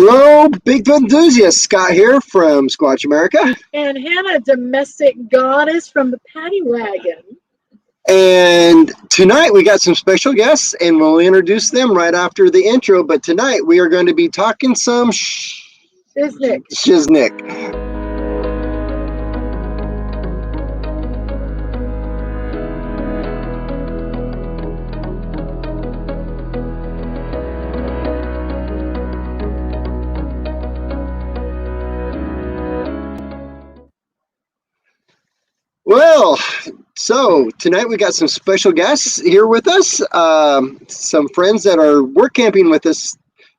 Hello, Bigfoot enthusiasts. Scott here from Squatch America. And Hannah, domestic goddess from the Paddy Wagon. And tonight we got some special guests, and we'll introduce them right after the intro. But tonight we are going to be talking some shiznick. Well, so tonight we got some special guests here with us, some friends that are work camping with us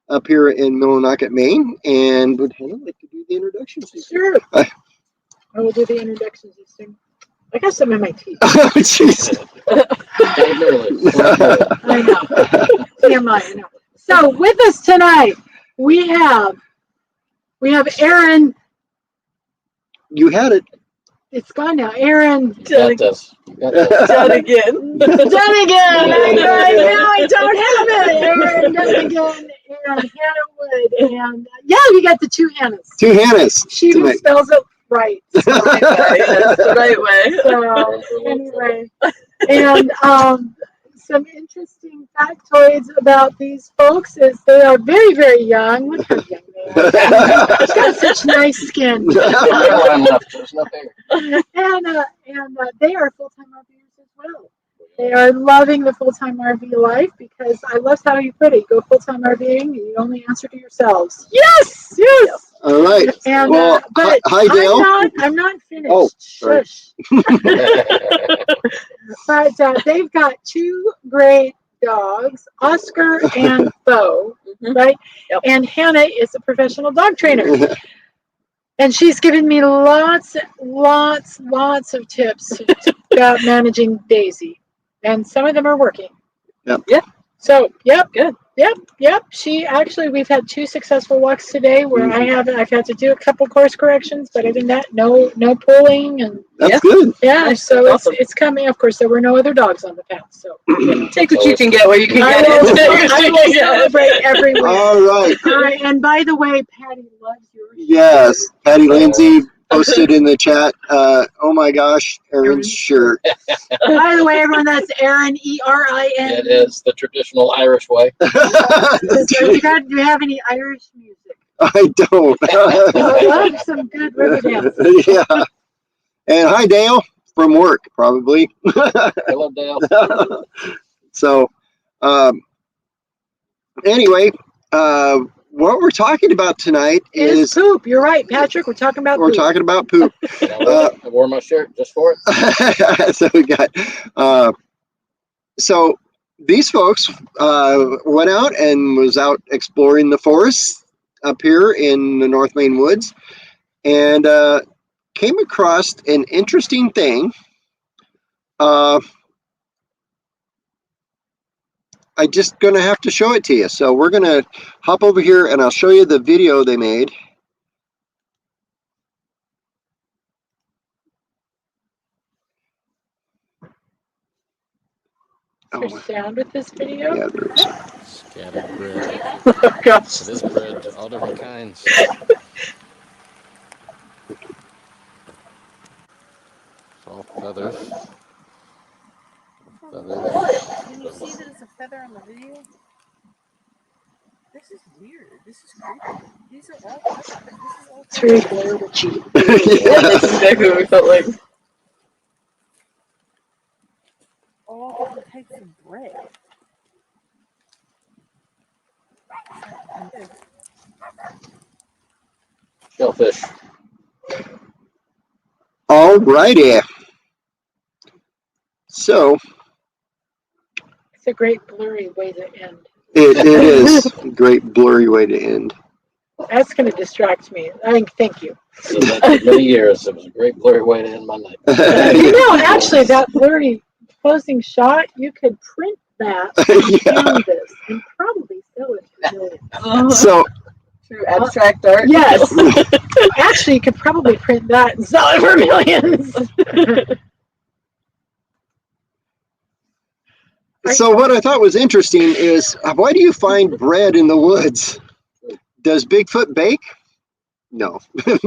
up here in Millinocket, Maine. And would Hannah like to do the introductions? Sure. I will do the introductions this thing. I got some in my teeth. Oh, jeez. I know. TMI, I know. So with us tonight, we have Aaron. You had it. It's gone now. Aaron. Got this. Done again. Done again. I don't have it. Aaron done again. And Hannah Wood. And yeah, we got the two Hannahs. Two Hannahs. She who spells it right. It's the right way. So anyway, and some interesting factoids about these folks is they are very, very young. Look how young they are. She's got such nice skin. And they are full-time RVers as well. They are loving the full-time RV life because I love how you put it. You go full-time RVing and you only answer to yourselves. Yes, yes. All right. And well, but hi, Dale. I'm not finished. Oh, sorry. Shush. But they've got two great dogs, Oscar and Bo, right? Yep. And Hannah is a professional dog trainer. And she's given me lots of tips about managing Daisy. And some of them are working. Yep. Yeah. So, yep. Good. Yep. She actually, we've had 2 successful walks today where I've had to do a couple course corrections, but other than that, no pulling and that's good. Yeah, nice. so Awesome. it's coming. Of course, there were no other dogs on the path, so take what you can get where you can get it. I will celebrate everywhere. All right. And by the way, Patty loves yours. Yes, Patty Lindsay posted in the chat. Oh my gosh, Aaron's shirt. By the way, everyone, that's Aaron, E-R-I-N. It is the traditional Irish way. Do you have any Irish music? I don't. I love some good river dance. Yeah. And hi, Dale, from work, probably. Hello, Dale. So, anyway, what we're talking about tonight is poop. You're right, Patrick. We're talking about poop. Talking about poop. I wore my shirt just for it. So we got. So these folks went out and was out exploring the forest up here in the North Maine woods, and came across an interesting thing. I'm just going to have to show it to you. So we're going to hop over here and I'll show you the video they made. Is there sound with this video? Yeah, there's Scattered bread. Oh, gosh. It is bread, all different kinds. All feathers. Can you see that it's a feather on the video? This is weird. This is creepy. These are all feathers. This is all It's very blurry. That's exactly what we felt like. all different types of bread. Shellfish. all righty. So It's a great blurry way to end. it is a great blurry way to end. That's going to distract me. Thank you. So that for many years, it was a great blurry way to end my night. You know, actually, that blurry closing shot, you could print that on canvas and probably sell it for millions. So Through abstract art? Yes. Actually, you could probably print that and sell it for millions. So what I thought was interesting is, why do you find bread in the woods? Does Bigfoot bake? No. If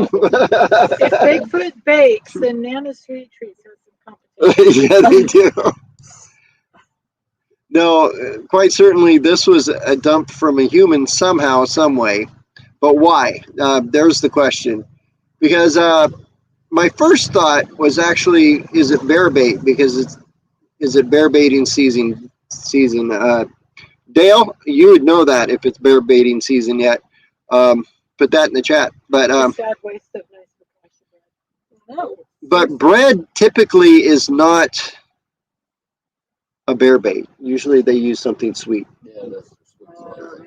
Bigfoot bakes, then Nana Street Treats has some competition. Yeah, they do. No, quite certainly this was a dump from a human somehow, some way. But why? There's the question. Because my first thought was actually, is it bear bait? Because is it bear baiting season? Dale, you would know that if it's bear baiting season yet. Put that in the chat. But Sad waste of nice bread. No. but bread typically is not a bear bait. Usually they use something sweet, Yeah, that's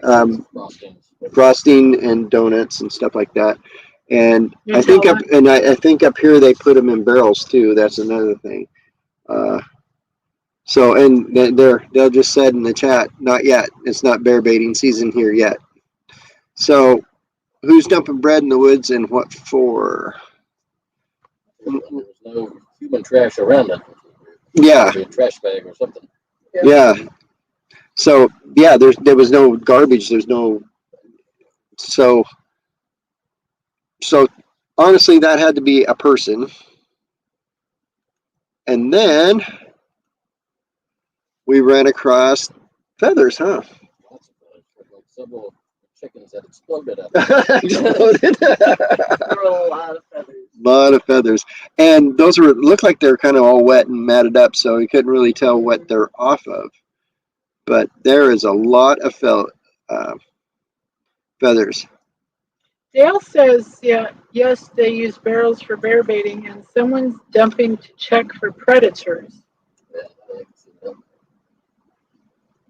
frostings. frosting and donuts and stuff like that. And I think Nutella. I think up here they put them in barrels too. That's another thing. So and they'll just said in the chat, not yet. It's not bear baiting season here yet. So who's dumping bread in the woods and what for? There was no human trash around it. Yeah. Maybe a trash bag or something. Yeah. So yeah, there was no garbage. There's no. So honestly, that had to be a person. And then we ran across feathers, huh? Lots of those. Like several chickens that exploded up. Exploded. There were a lot of feathers. Lot of feathers, and those looked like they're kind of all wet and matted up, so you couldn't really tell what they're off of. But there is a lot of feathers. Dale says, yes, they use barrels for bear baiting, and someone's dumping to check for predators.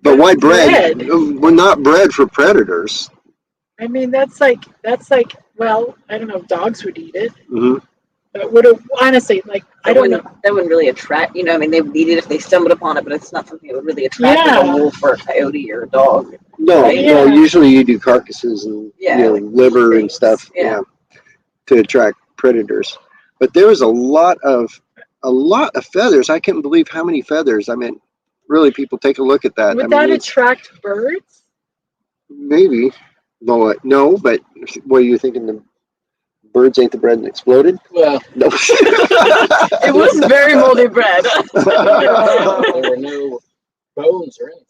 But why bread? Bread? We're not bred for predators. I mean, that's like, well, I don't know, dogs would eat it. Mm-hmm. But would it, honestly, like, I don't know. That wouldn't really attract, I mean, they would eat it if they stumbled upon it, but it's not something that would really attract like a wolf or a coyote or a dog. No, Right? no. Yeah. Usually you do carcasses and Yeah, like liver and steaks. stuff, Yeah. to attract predators. But there was a lot of feathers. I couldn't believe how many feathers. I mean, really, people take a look at that. Would I that mean, attract birds? maybe. No, but what are you thinking? The birds ate the bread and exploded? Well, No. It was very moldy bread. there were no bones or anything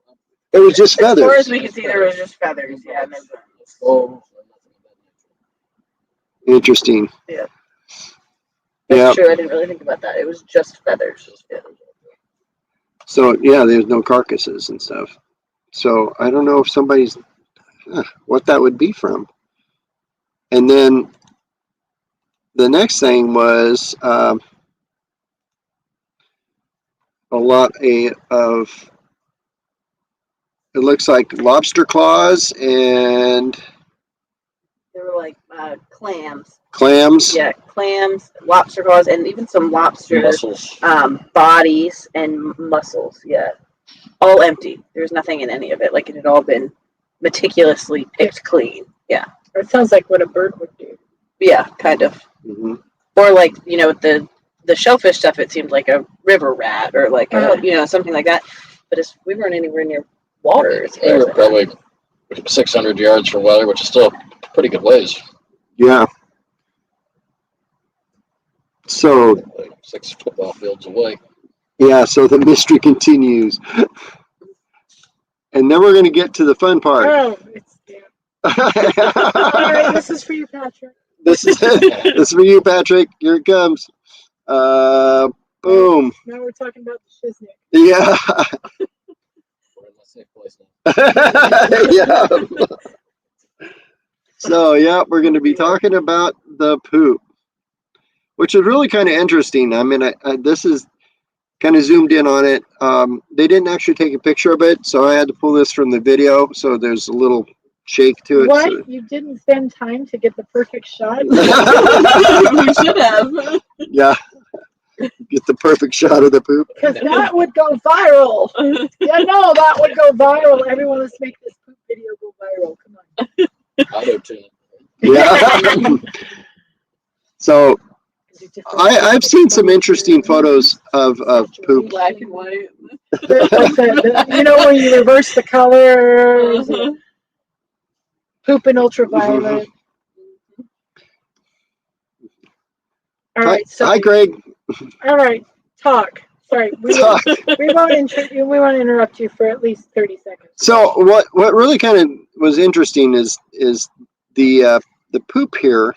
out It there. was just As far as feathers. we could see, there was just feathers. Yeah, no bones. Skulls or nothing of that nature. Interesting. That's Yeah. true. I didn't really think about that. It was just feathers. Yeah. So yeah, there's no carcasses and stuff. So I don't know if somebody's what that would be from. And then the next thing was a lot of, it looks like lobster claws and They were like clams. clams. Yeah, clams, lobster claws, and even some lobster Mussels. bodies and mussels. Yeah, all empty. There was nothing in any of it. Like it had all been meticulously picked clean. Yeah, It sounds like what a bird would do. yeah, kind of. Mhm. Or like the shellfish stuff. It seemed like a river rat or like a, something like that. But we weren't anywhere near water. They were probably 600 yards from water, which is still a pretty good ways. Yeah. So Like 6 football fields away. yeah, so the mystery continues. And then we're going to get to the fun part. Oh, it's all right. This is for you, Patrick. This is for you, Patrick. Here it comes. Boom. Now we're talking about the shiznick. Yeah. We're in a safe place now. Yeah. So yeah, we're going to be talking about the poop, which is really kind of interesting. I mean, this is kind of zoomed in on it. They didn't actually take a picture of it, so I had to pull this from the video. So there's a little shake to it. What? So. You didn't spend time to get the perfect shot? We should have. Yeah. Get the perfect shot of the poop. Because that would go viral. Yeah, no, that would go viral. Everyone, let's make this poop video go viral. Come on. Auto-tune. Yeah. So I've seen some interesting photos of poop. Black and white. Like when you reverse the colors. poop in ultraviolet. All right, so Hi, Greg. all right, talk. Sorry, we Talk. won't interrupt you for at least 30 seconds. So what really kind of was interesting is the poop here.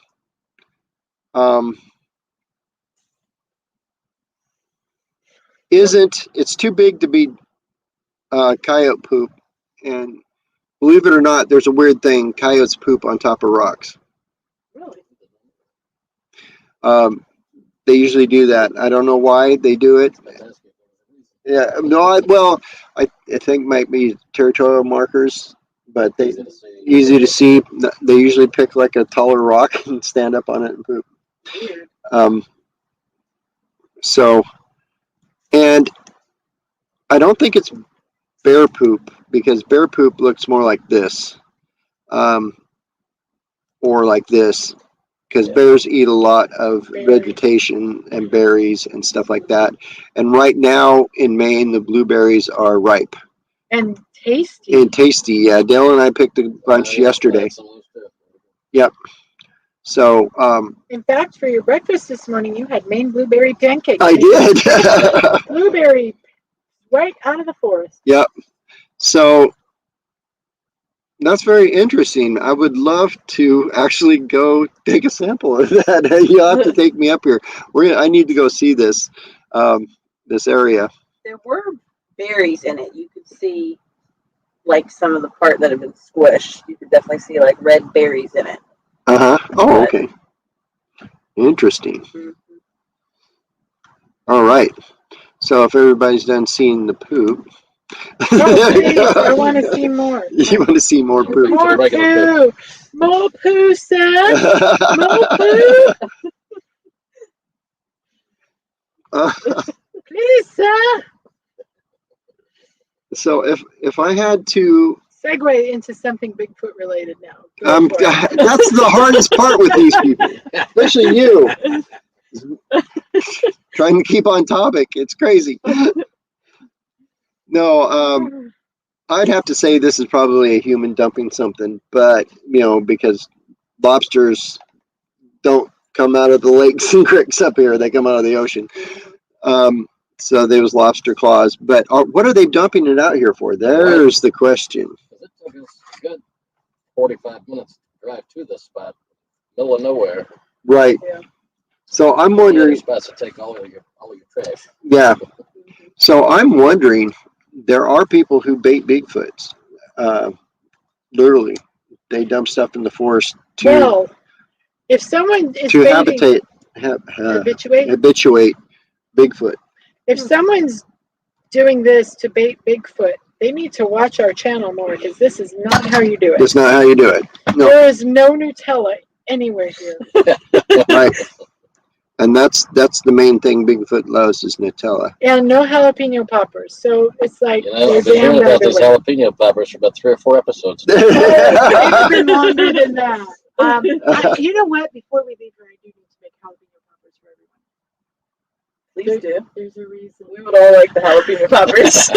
It's too big to be coyote poop, and believe it or not, there's a weird thing: coyotes poop on top of rocks. Really? They usually do that. I don't know why they do it. Yeah, no, I think might be territorial markers, but they easy to see. They usually pick like a taller rock and stand up on it and poop. Weird. So, and I don't think it's bear poop, because bear poop looks more like this, or like this, because bears eat a lot of vegetation and berries and stuff like that. And right now in Maine, the blueberries are ripe And tasty. and tasty. Yeah, Dale and I picked a bunch yesterday. Yep. So In fact, for your breakfast this morning, you had Maine blueberry pancakes. I did. Blueberry right out of the forest. Yep. So that's very interesting. I would love to actually go take a sample of that. You'll have to take me up here. I need to go see this this area. There were berries in it. You could see like some of the part that had been squished. You could definitely see like red berries in it. Uh-huh. Oh, okay. Interesting. Mm-hmm. All right. So if everybody's done seeing the poop. Oh, please, I want to see more. You want to see more poop. More poo. More poo, sir. More poo. Please, sir. So if I had to Segue into something Bigfoot related now. that's the hardest part with these people, especially you. Trying to keep on topic. It's crazy. No, I'd have to say this is probably a human dumping something, but because lobsters don't come out of the lakes and creeks up here; they come out of the ocean. So there was lobster claws, but what are they dumping it out here for? There's the question. It took us a good 45 minutes to drive to this spot, middle of nowhere. Right. Yeah. So I'm wondering. Spots to take all of your trash. Yeah. So I'm wondering. There are people who bait Bigfoots. Literally, they dump stuff in the forest Well, if someone is to baiting, habituate Bigfoot. if someone's doing this to bait Bigfoot, they need to watch our channel more, because this is not how you do it. That's not how you do it. No. There is no Nutella anywhere here. Right. And that's the main thing Bigfoot loves is Nutella. And no jalapeno poppers. So it's like I've they're been hearing damned about these everywhere. jalapeno poppers for about 3 or 4 episodes. It's been longer than that. You know what? Before we leave here, I do need to make jalapeno poppers for everyone. Please do. There's a reason. We would all like the jalapeno poppers.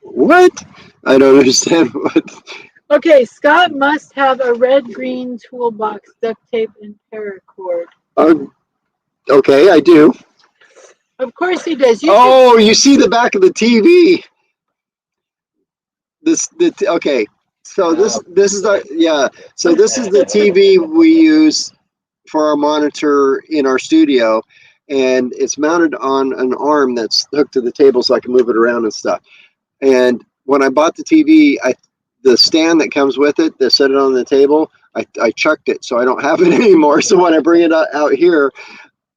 What? I don't understand what. Okay, Scott must have a red-green toolbox, duct tape, and paracord. Okay, I do. Of course he does. You see the back of the TV. Okay. So this is So this is the TV we use for our monitor in our studio, and it's mounted on an arm that's hooked to the table so I can move it around and stuff. And when I bought the TV, the stand that comes with it, that set it on the table, I chucked it, so I don't have it anymore. So when I bring it out here,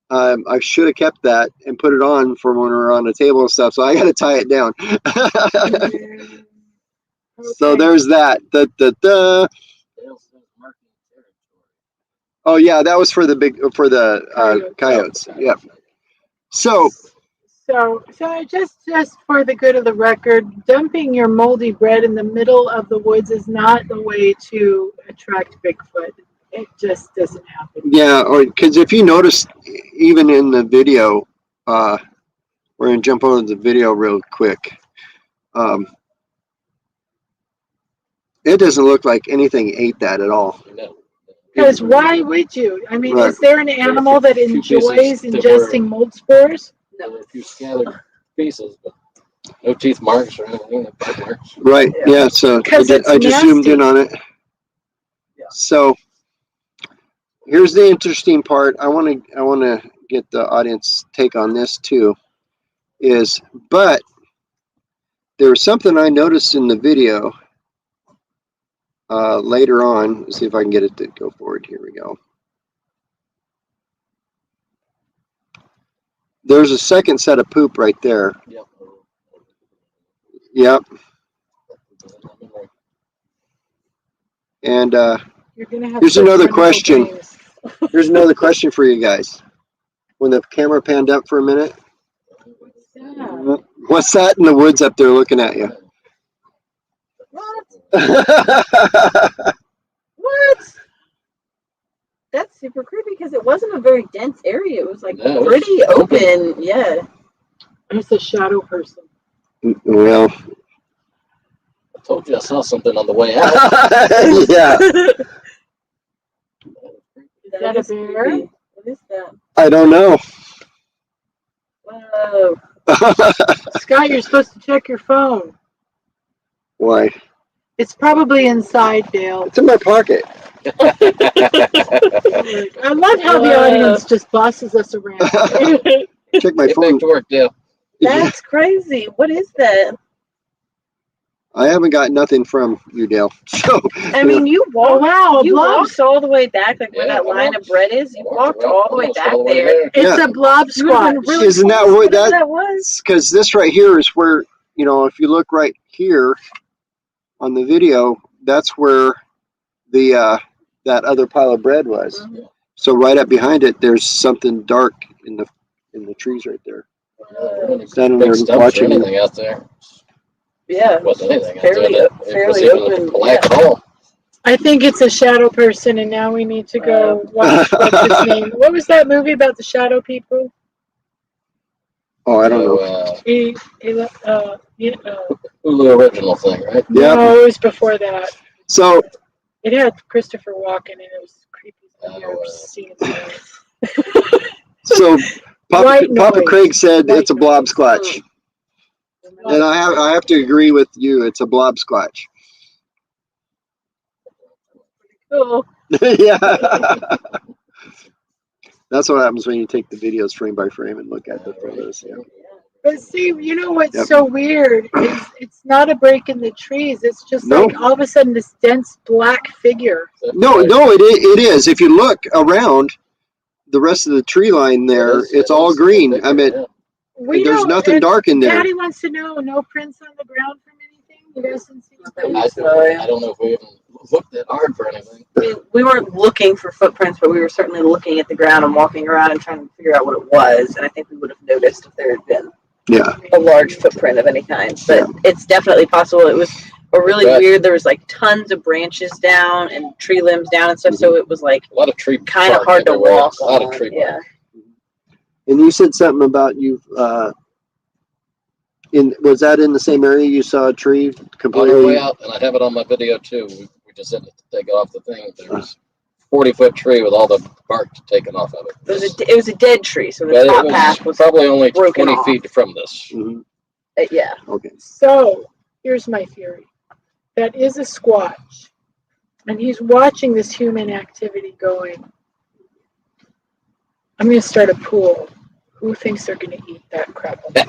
I should have kept that and put it on for when we're on the table and stuff. So I got to tie it down. Okay. So there's that. Oh yeah, that was for the coyotes. Yeah. So just for the good of the record, dumping your moldy bread in the middle of the woods is not the way to attract Bigfoot. It just doesn't happen. Yeah, or because if you notice, even in the video, we're gonna jump over the video real quick. It doesn't look like anything ate that at all. No. Because why would you? I mean, Right. is there an animal that Few pieces enjoys that ingesting were- mold spores? There were a few scattered pieces, but no teeth marks or anything. No bite marks. Right. Yeah. So 'Cause it's I just zoomed in nasty. on it. Yeah. So here's the interesting part. I want to get the audience take on this too. But there was something I noticed in the video later on. Let's see if I can get it to go forward. Here we go. There's a second set of poop right there. Yep. Yep. And You're gonna have Here's such another wonderful question. dreams. here's another question for you guys. When the camera panned up for a minute, Yeah. what's that in the woods up there looking at you? What? What? That's super creepy because it wasn't a very dense area. It was like No, it was pretty open. open. Yeah. It's a shadow person. Well, I told you I saw something on the way out. yeah. Is that a is bear? creepy. What is that? I don't know. Whoa. Scott, you're supposed to check your phone. Why? It's probably inside, Dale. It's in my pocket. I love how the audience just bosses us around. Check my Get phone. back to work, Dale. That's crazy. What is that? I haven't got nothing from you, Dale. So I mean, you Oh walked. wow, You blob. walked all the way back, like where Yeah, that I line walked- of bread is. You walked all the way almost back all the way there. It's Yeah. a blob You would've been squatch. really Isn't that close, what whatever that- that was? because this right here is where, you know, if you look right here on the video, that's where the that other pile of bread was. Mhm. So right up behind it, there's something dark in the trees right there. Standing Big there stumps or watching. anything out there. Yeah. Wasn't anything out Fairly- there that it was fairly even open, black yeah. at all. I think it's a shadow person, and now we need to go watch what's his name. What was that movie about the shadow people? Oh, I don't know. Hulu original thing, right? Yeah. No, it was before that. So It had Christopher Walken, and it was creepy. I've Oh, never seen it. so Papa White noise. Craig said White it's a blob squatch, and I have to agree with you. It's a blob squatch. Cool. Yeah. That's what happens when you take the videos frame by frame and look at the photos. Yeah. But see, you know what's Yep. so weird is it's not a break in the trees. It's just No. like all of a sudden this dense black figure. No, it is. If you look around the rest of the tree line there, it's all green. I mean, We there's don't- nothing and dark in there. Patty wants to know, no prints on the ground from anything? You guys didn't see I anything? don't know if we even looked that hard for anything. I mean, we weren't looking for footprints, but we were certainly looking at the ground and walking around and trying to figure out what it was. And I think we would have noticed if there had been Yeah. a large footprint of any kind. But it's definitely possible. It was a really Right. weird. There was like tons of branches down and tree limbs down and stuff. So it was like A lot of tree kind of bark hard to everywhere. walk A lot on. of tree Yeah. bark. And you said something about was that in the same area you saw a tree On our way completely? out, and I have it on my video too. We just had to take it off the thing. There was 40-foot tree with all the bark taken off of it. It was a dead tree, so the But top it half was was probably only broken 20 off. feet from this. Mhm. Yeah. Okay. So here's my theory. That is a squatch. And he's watching this human activity going. I'm going to start a pool. Who thinks they're going to eat that crap? Well,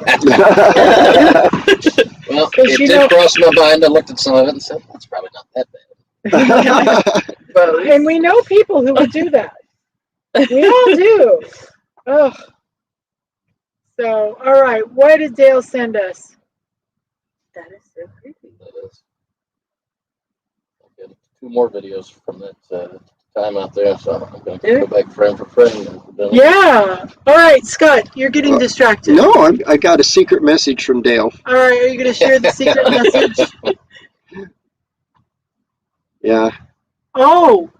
Because it you did know- cross my mind. I looked at some of it and said, that's probably not that bad. And we know people who would do that. We all do. Oh. So, all right. What did Dale send us? That is so creepy. That is. I've got 2 more videos from that time out there, so I'm going to go back frame for frame. Yeah. All right, Scott, you're getting distracted. No, I got a secret message from Dale. All right, are you going to share the secret message? Yeah. Oh,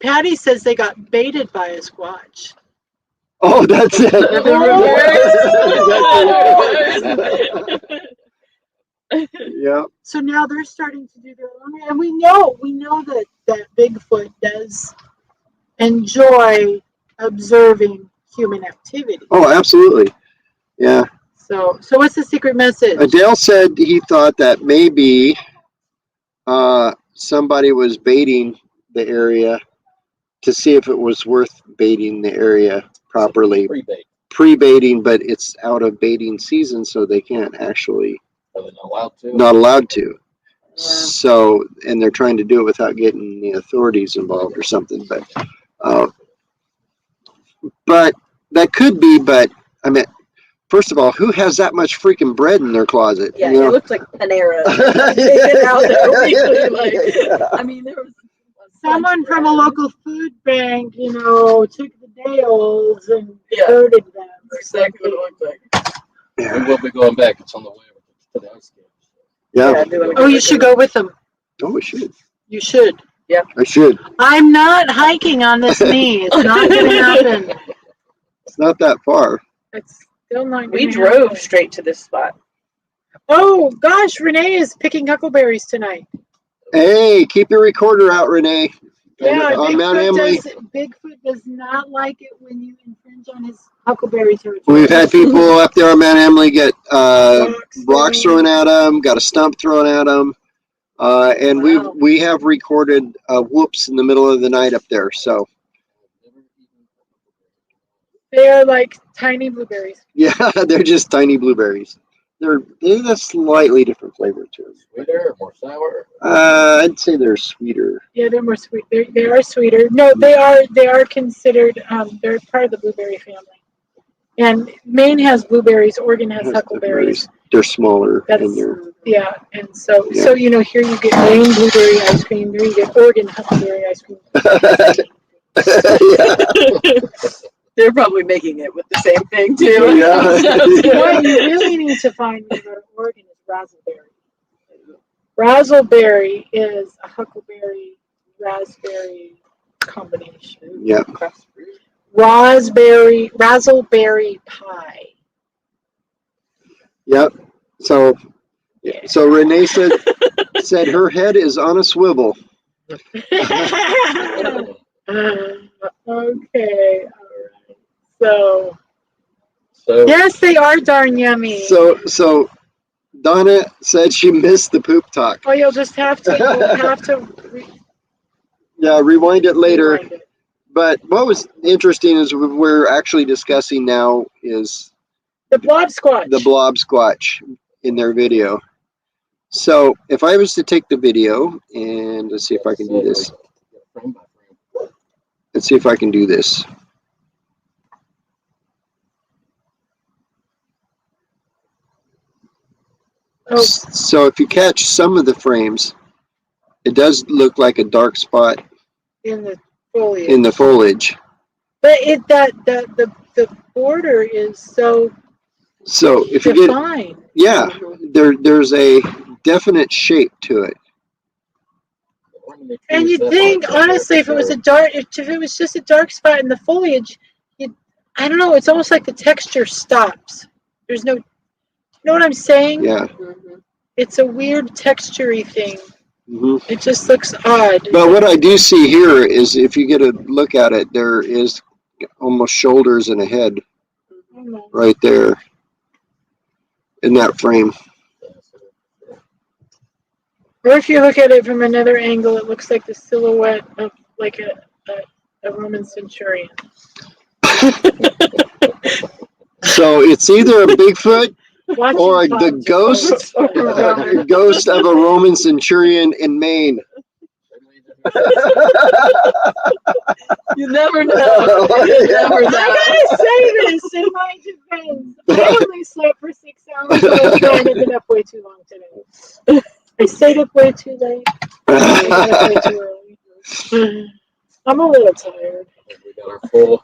Patty says they got baited by a squatch. Oh, that's it. Oh. Yeah. So now they're starting to do their own, and we know that Bigfoot does enjoy observing human activity. Oh, absolutely. Yeah. So what's the secret message? Adele said he thought that maybe somebody was baiting the area to see if it was worth baiting the area properly. Pre-bait. Pre-baiting, but it's out of baiting season, so they can't actually. Are they not allowed to? Not allowed to. So, and they're trying to do it without getting the authorities involved or something. But that could be. But I mean, first of all, who has that much freaking bread in their closet? Yeah, you know? it looks like Panera. Taken out there weekly, like, I mean, there was Someone from a local food bank, took the Dales and Yeah. herded them. exactly what it looked like. We will be going back. It's on the way to the ice game. Yeah. doing Oh, you should go with them. Oh, we should. You should. I should. I'm not hiking on this knee. It's not going to happen. It's not that far. It's still not. We gonna drove happen. straight to this spot. Oh gosh, Renee is picking huckleberries tonight. Hey, keep your recorder out, Renee. Yeah, On Mount Emily. Bigfoot does not like it when you infringe on his huckleberry territory. We've had people up there on Mount Emily get Rocks rocks thrown at them, got a stump thrown at them, and Wow. we have recorded whoops in the middle of the night up there. So They are like tiny blueberries. yeah, they're just tiny blueberries. They have a slightly different flavor to them. Sweeter, more sour. I'd say they're sweeter. Yeah, they're more sweet. They are sweeter. No, they are considered. They're part of the blueberry family. And Maine has blueberries. Oregon has huckleberries. They're smaller That's and they're yeah. And so Yeah. here you get Maine blueberry ice cream. Here you get Oregon huckleberry ice cream. yeah. They're probably making it with the same thing too. Yeah. What you really need to find when you go to Oregon is razzleberry. Razzleberry is a huckleberry raspberry combination. Yeah. Raspberry pie. Yep. So Renee said her head is on a swivel. Okay. All right. So yes, they are darn yummy. So Donna said she missed the poop talk. Oh, you'll just have to. Rewind it later. Rewind it. But what was interesting is we're actually discussing now is The blob squatch. the blob squatch in their video. So if I was to take the video and let's see if I can do this. Let's see if I can do this. Oh, So if you catch some of the frames, it does look like a dark spot in the foliage. in the foliage. But the border is so So if you get defined. there's a definite shape to it. And you'd think, honestly, if it was just a dark spot in the foliage, I don't know. It's almost like the texture stops. There's no, you know what I'm saying? Yeah. It's a weird texture-y thing. hmm It just looks odd. But what I do see here is if you get a look at it, there is almost shoulders and a head right there in that frame. Or if you look at it from another angle, it looks like the silhouette of like a Roman centurion. So it's either a Bigfoot Watch or him the talk, ghost just- ghost of a Roman centurion in Maine. You never know. You never I know. gotta say this in my defense. I only slept for 6 hours last night. I've been up way too long today. I stayed up way too late. I got up way too early. I'm a little tired. We got our full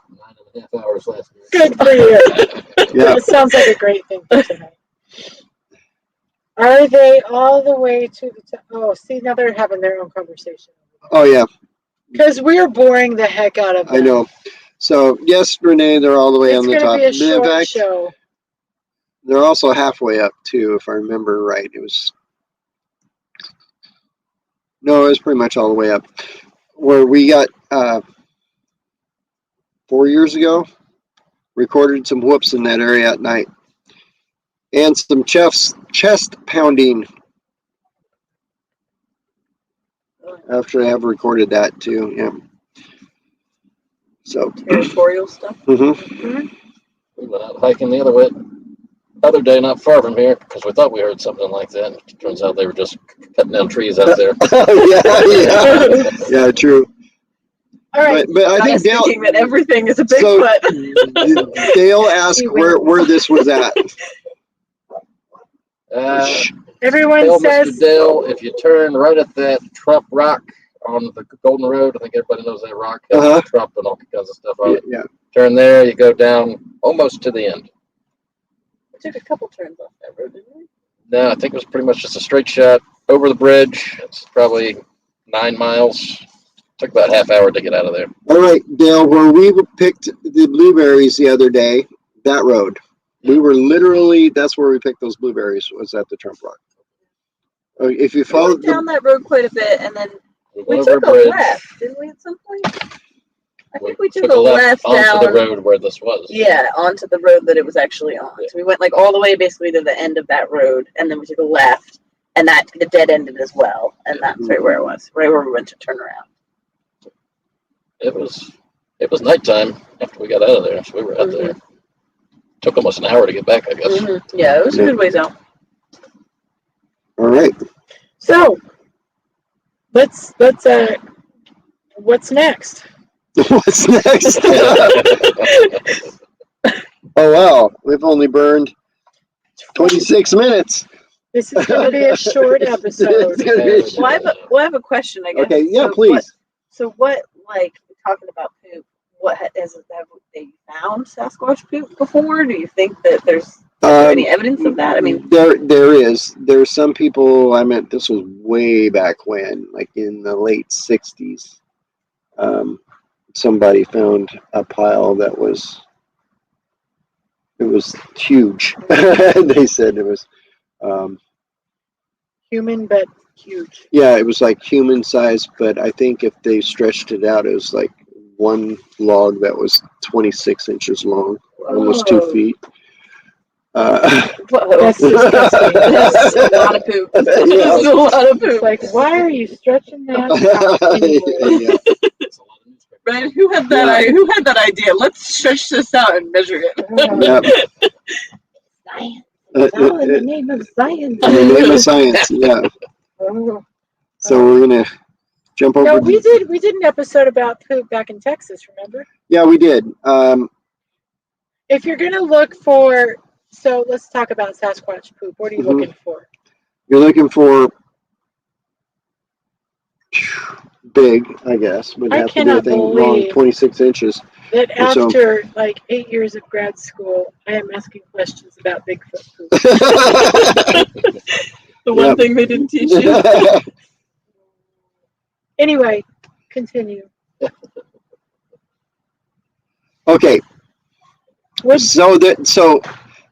9.5 hours last night. Good for you. Yeah. That sounds like a great thing for tonight. Are they all the way to the top? Oh, see, now they're having their own conversation. Oh yeah, Because we're boring the heck out of them. I know. So yes, Renee, they're all the way It's on the going to top. be a In short fact, show. they're also halfway up too, if I remember right. It was No, it was pretty much all the way up. Where we got 4 years ago, recorded some whoops in that area at night. And some chest pounding. After I have recorded that too, yeah. So Territorial stuff. mhm. We went out hiking the other day, not far from here, because we thought we heard something like that. It turns out they were just cutting down trees out there. yeah, true. All right. But I think Dale, thinking that everything is a so Bigfoot. Dale asked where this was at. Everyone Tell says Mr. Dale, if you turn right at that Trump rock on the Golden Road, I think everybody knows that rock has Trump and all kinds of stuff on it. Yeah. Turn there, you go down almost to the end. We took a couple turns off that road, didn't we? No, I think it was pretty much just a straight shot over the bridge. It's probably 9 miles. Took about a half hour to get out of there. All right, Dale, where we picked the blueberries the other day, that road. We were literally, that's where we picked those blueberries, was at the Trump Rock. If you We follow went down that road quite a bit, and then we went over took a a bridge. left, didn't we, at some point? I think we took a left left onto down the road where this was. Yeah, onto the road that it was actually on. Yeah. So we went like all the way basically to the end of that road, and then we took a left, and that the dead ended as well, and that's right where it was, right where we went to turn around. It was nighttime after we got out of there, so we were out there. Took almost an hour to get back, I guess. Yeah, it was a good ways out. All right. so. Let's what's next? What's next? Oh, wow. We've only burned 26 minutes. This is going to be a short episode. It's gonna be a Well, I have a question, I guess. Okay, yeah, So please. What, like, talking about poop, have they found Sasquatch poop before? Do you think that there's any evidence of that? I mean, there is. There's some people. I meant this was way back when, like in the late '60s. Somebody found a pile that was huge. They said it was. Human, but huge. Yeah, it was like human size, but I think if they stretched it out, it was like one log that was 26 inches long, almost 2 feet. That's disgusting. that's a lot of poop. That's a lot of It's poop. like, why are you stretching that out anyway? Yeah. Right? Who had that idea? Let's stretch this out and measure it. Yep. Science. It's all in the name of science. In the name of science, yeah. Oh. So we're gonna jump over. No, we did an episode about poop back in Texas, remember? Yeah, we did. If you're gonna look for, so let's talk about Sasquatch poop. What are you looking for? You're looking for big, I guess. Would I have to be a cannot thing long, believe 26 inches. That And so- after like 8 years of grad school, I am asking questions about Bigfoot poop. The one thing they didn't teach you. Anyway, continue. Okay. What? So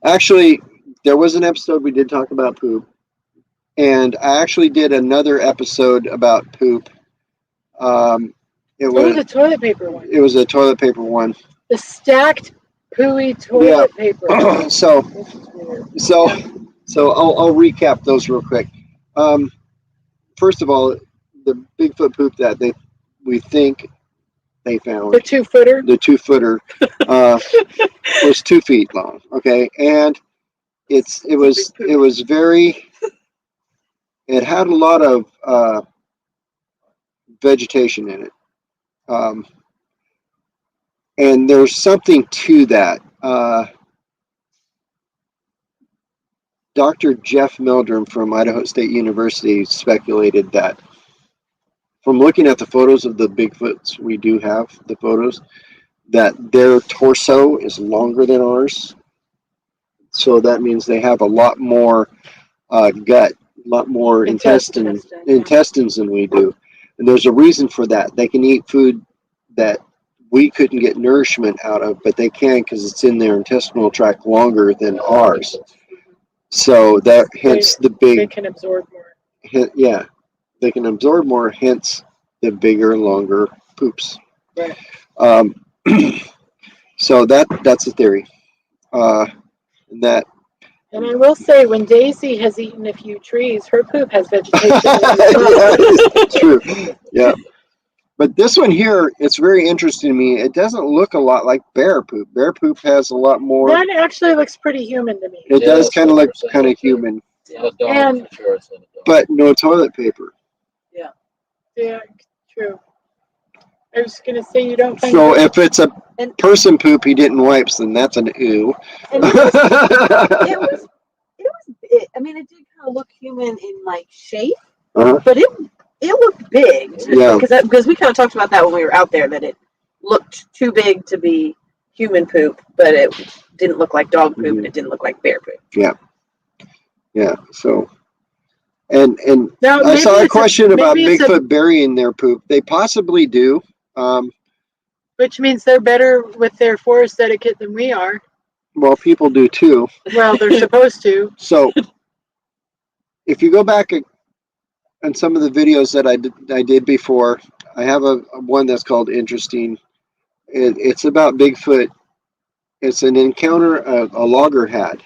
actually, there was an episode we did talk about poop, and I actually did another episode about poop. It What was was the toilet paper one? it was a toilet paper one. The stacked pooey toilet paper. So This is weird. so I'll recap those real quick. First of all, the Bigfoot poop that we think they found, The 2-footer. the 2-footer, was 2 feet long. Okay, and it was very. It had a lot of vegetation in it, and there's something to that. Dr. Jeff Meldrum from Idaho State University speculated that from looking at the photos of the Bigfoots, we do have the photos, that their torso is longer than ours. So that means they have a lot more gut, a lot more intestines than we do. And there's a reason for that. They can eat food that we couldn't get nourishment out of, but they can because it's in their intestinal tract longer than ours. So that hence the They big, can absorb more. yeah. they can absorb more, hence the bigger and longer poops. Right. So that's the theory. That And I will say, when Daisy has eaten a few trees, her poop has vegetation in yeah, it. it's true. Yeah. But this one here, it's very interesting to me. It doesn't look a lot like bear poop. Bear poop has a lot more. That actually looks pretty human to me. It Yeah, does that's kind of what look we're saying, kind of too. human, Yeah, dog, And- for sure. It's not a dog. but no toilet paper. Yeah, true. I was going to say, you don't find So veg- if it's a person poop he didn't wipe, then that's an ooh. And it was, I mean, it did kind of look human in like shape, Uh-huh. but it looked big. Yeah. Because we kind of talked about that when we were out there, that it looked too big to be human poop, but it didn't look like dog poop, and it didn't look like bear poop. Yeah. So, and Now, I maybe saw a it's question about maybe it's a- Bigfoot burying their poop. They possibly do. which means they're better with their forest etiquette than we are. Well, people do too. Well, they're supposed to. So, if you go back on some of the videos that I did before, I have a one that's called Interesting. It's about Bigfoot. It's an encounter a logger had.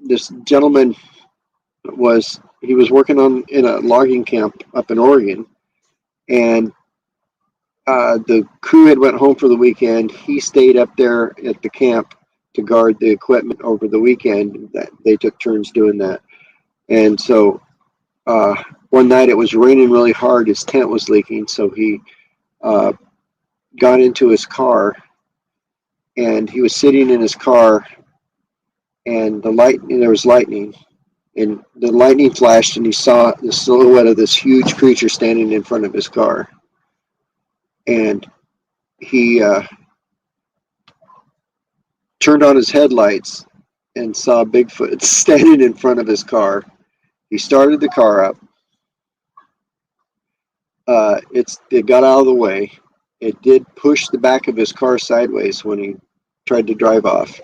This gentleman was working in a logging camp up in Oregon, and the crew had went home for the weekend. He stayed up there at the camp to guard the equipment over the weekend. That they took turns doing that, and so one night it was raining really hard. His tent was leaking, so he got into his car, and he was sitting in his car, and there was lightning, and the lightning flashed, and he saw the silhouette of this huge creature standing in front of his car, and he turned on his headlights and saw Bigfoot standing in front of his car. He started the car up. It got out of the way. It did push the back of his car sideways when he tried to drive off.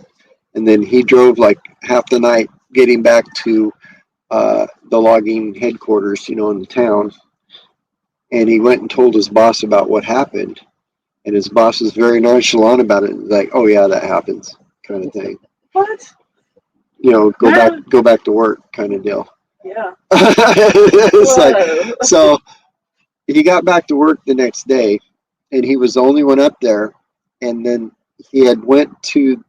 And then he drove like half the night getting back to the logging headquarters, in the town. And he went and told his boss about what happened. And his boss was very nonchalant about it. Like, oh yeah, that happens, kind of thing. What? Go back to work, kind of deal. Yeah. It's like, Whoa. so he got back to work the next day, and he was the only one up there. And then he went up to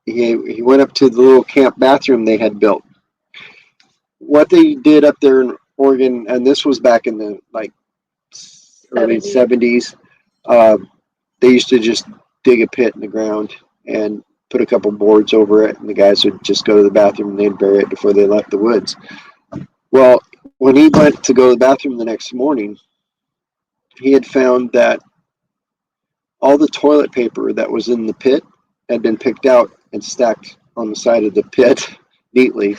the little camp bathroom they had built. What they did up there in Oregon, and this was back in the early 70s, they used to just dig a pit in the ground and put a couple boards over it, and the guys would just go to the bathroom and they'd bury it before they left the woods. Well, when he went to go to the bathroom the next morning, he had found that all the toilet paper that was in the pit had been picked out and stacked on the side of the pit neatly,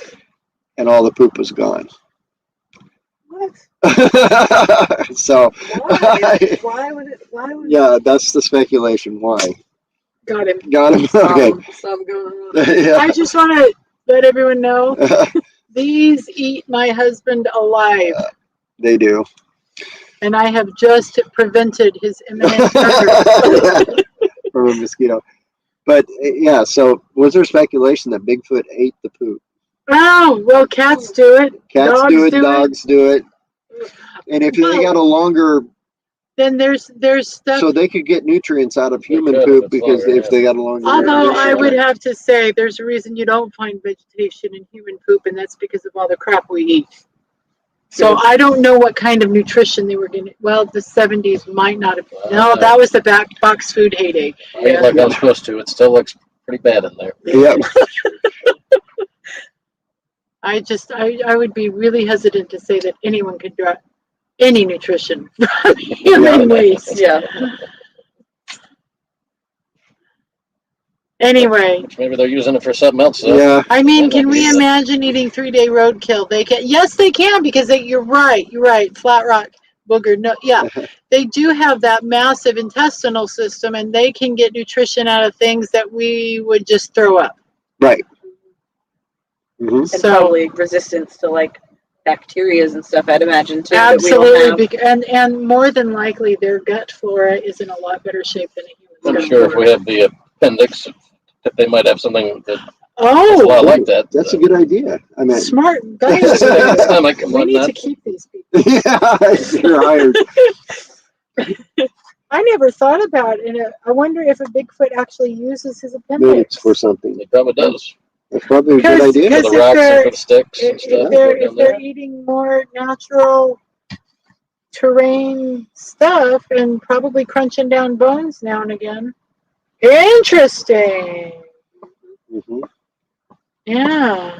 and all the poop was gone. What? So Why would it? yeah, that's the speculation. Why? Got him. Got him. Okay. Some going on. Yeah. I just want to let everyone know, these eat my husband alive, They do. and I have just prevented his imminent murder. From a mosquito. But yeah, so was there speculation that Bigfoot ate the poop? Oh, well, cats do it. Cats Dogs do it, do it. dogs do it. And if they got a longer, Then there's stuff. so they could get nutrients out of They human could if poop it's because longer, if they got a longer. Although I would have. have to say there's a reason you don't find vegetation in human poop, and that's because of all the crap we eat. So I don't know what kind of nutrition they were getting. Well, the 70s might not have. No, that was the box food heyday. I eat like I'm supposed to. It still looks pretty bad in there. Yep. I would be really hesitant to say that anyone could draw any nutrition from human waste. Yeah. Anyway, Maybe they're using it for something else. So. Yeah. I mean, can we imagine eating 3-day roadkill? They can. Yes, they can, because you're right. You're right. Flat rock booger. No, yeah, they do have that massive intestinal system, and they can get nutrition out of things that we would just throw up. Right. Mm-hmm. And So- probably resistance to like bacterias and stuff, I'd imagine too. That we don't Absolutely, have. and more than likely their gut flora is in a lot better shape than a human's I'm gut sure if flora. we have the appendix, that they might have something that's a Oh, lot like that. That's a good idea. I mean, smart guys. Stomach and We need to whatnot. keep these people. yeah, you're hired. I never thought about it. I wonder if a Bigfoot actually uses his Maybe appendix. it's for something. It probably does. That's probably a good idea. For Because the if rocks they're- and for the sticks and stuff. If they're eating more natural terrain stuff and probably crunching down bones now and again. Interesting. Hmm. Yeah.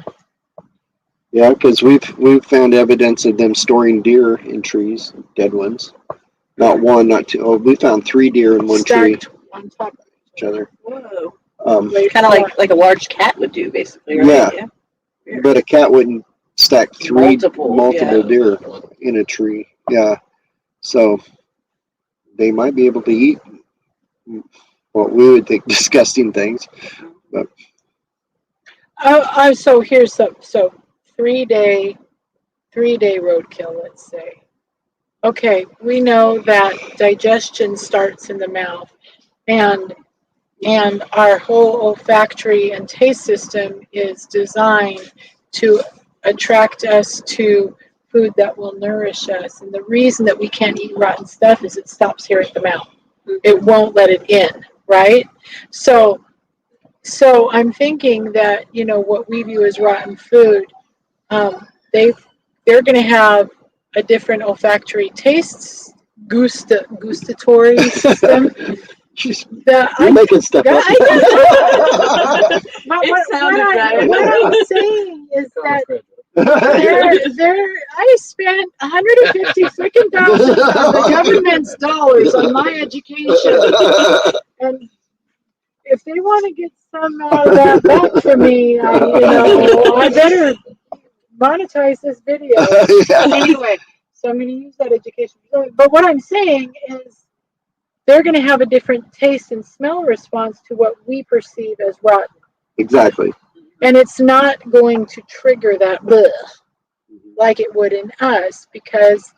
Yeah, because we've found evidence of them storing deer in trees, dead ones. Not one, not two. Oh, we found 3 deer in one tree, Stacked on top of each other. Whoa. Like, Kind of like a large cat would do, basically, right? Yeah. But a cat wouldn't stack 3 Multiple, yeah. deer in a tree. Yeah. So they might be able to eat what we would think disgusting things. But so here's so 3-day roadkill, let's say. Okay, we know that digestion starts in the mouth, and our whole olfactory and taste system is designed to attract us to food that will nourish us. And the reason that we can't eat rotten stuff is it stops here at the mouth. It won't let it in, right? So I'm thinking that, what we view as rotten food, they're going to have a different olfactory tastes, gustatory system. you're making stuff up. What I'm saying is that I spent $150 freaking thousand of the government's dollars on my education, and if they want to get some out of that back for me, I better monetize this video. Anyway, so I'm going to use that education. But what I'm saying is, they're going to have a different taste and smell response to what we perceive as rotten. Exactly. And it's not going to trigger that bleh like it would in us, because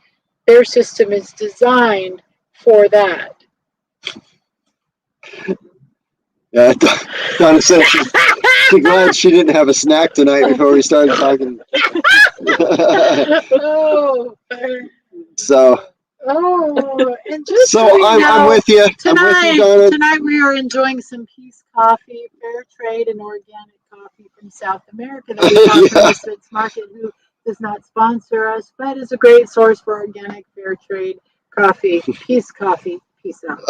their system is designed for that. Yeah, Donna said she's glad she didn't have a snack tonight before we started talking. Oh, So. And just So so you I'm know, with you. I'm with you, Donna. tonight we are enjoying some Peace Coffee, fair trade and organic coffee from South America that we got from Misfits Market, who does not sponsor us, but is a great source for organic, fair trade coffee. Peace Coffee. Peace out.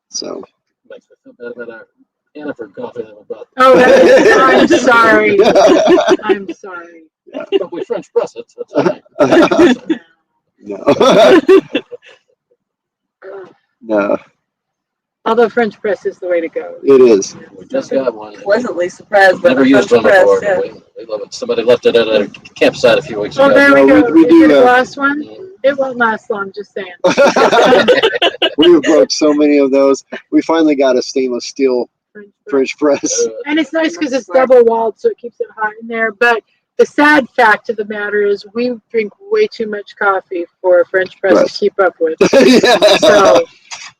So. Makes me feel bad about our Hannaford coffee that we bought. Oh, I'm sorry. I'm sorry. But we French press it, so that's all right. No. No, Although French press is the way to go. it is. We just got one. Pleasantly surprised by Never the used French one before, press. but we love it. Somebody left it at a campsite a few weeks Oh, ago. there we No, go. we Is do, it the last one? It won't last long, just saying. We've broke so many of those. We finally got a stainless steel French press. And it's nice because it's double walled, so it keeps it hot in there. But the sad fact of the matter is we drink way too much coffee for a French press to keep up with. Yeah. So,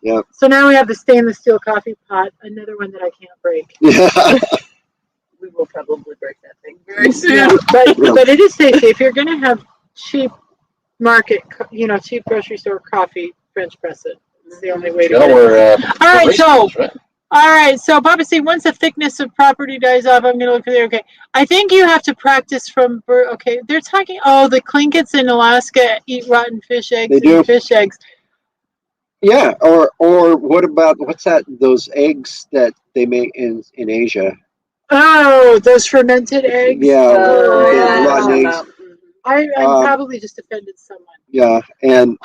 Yep. So now we have the stainless steel coffee pot, another one that I can't break. Yeah. We will probably break that thing very soon. Yeah, but it is tasty. If you're going to have cheap market, cheap grocery store coffee, French press it. It's the only way to Y'all get it. were All right, so baristas, right? All right, so Papa C, once the thickness of property dies off, I'm going to look for the, okay. I think you have to practice from, okay, they're talking, the Tlinkets in Alaska eat rotten fish eggs and fish eggs. Yeah, or what about, what's that, those eggs that they make in Asia? Oh, those fermented eggs? Yeah, Oh, rotten eggs. I probably just offended someone. Yeah, and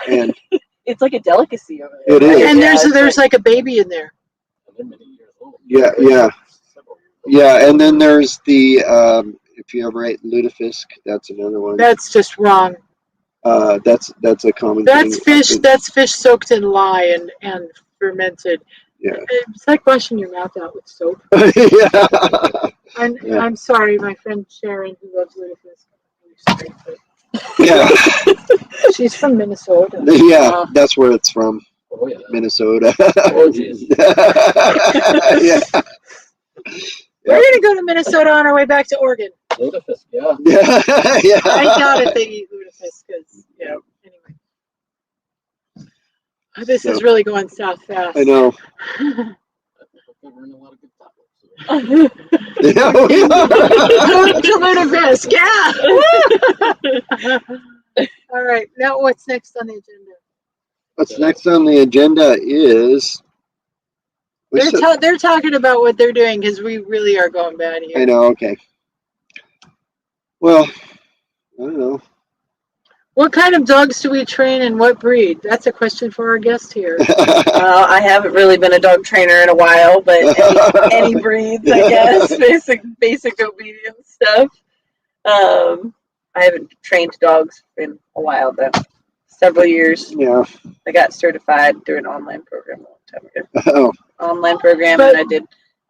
it's like a delicacy over there. It is. And there's like a baby in there. Yeah, and then there's the if you ever ate lutefisk, that's another one. That's just wrong. That's a common that's thing. That's fish soaked in lye and fermented. Yeah. It's like washing your mouth out with soap. Yeah. I'm sorry, my friend Sharon, who loves Ludafisk. Yeah, She's from Minnesota. yeah, that's where it's from. Oh yeah. Minnesota. Oh geez. Yeah. We're gonna go to Minnesota on our way back to Oregon. Ludafisk, yeah. Yeah. Yeah. I doubt if they eat Ludafisk because, anyway. This is really going south fast. I know. We're in a lot of good topics. Yeah, we are. Going to Ludafisk, yeah! All right, now what's next on the agenda? What's next on the agenda is. They're talking about what they're doing because we really are going bad here. I know. Okay. Well, I don't know. What kind of dogs do we train and what breed? That's a question for our guest here. I haven't really been a dog trainer in a while, but any breeds, I guess, basic obedience stuff. I haven't trained dogs in a while, though. Several years. Yeah. I got certified through an online program a long time ago. Oh. Online program, and I did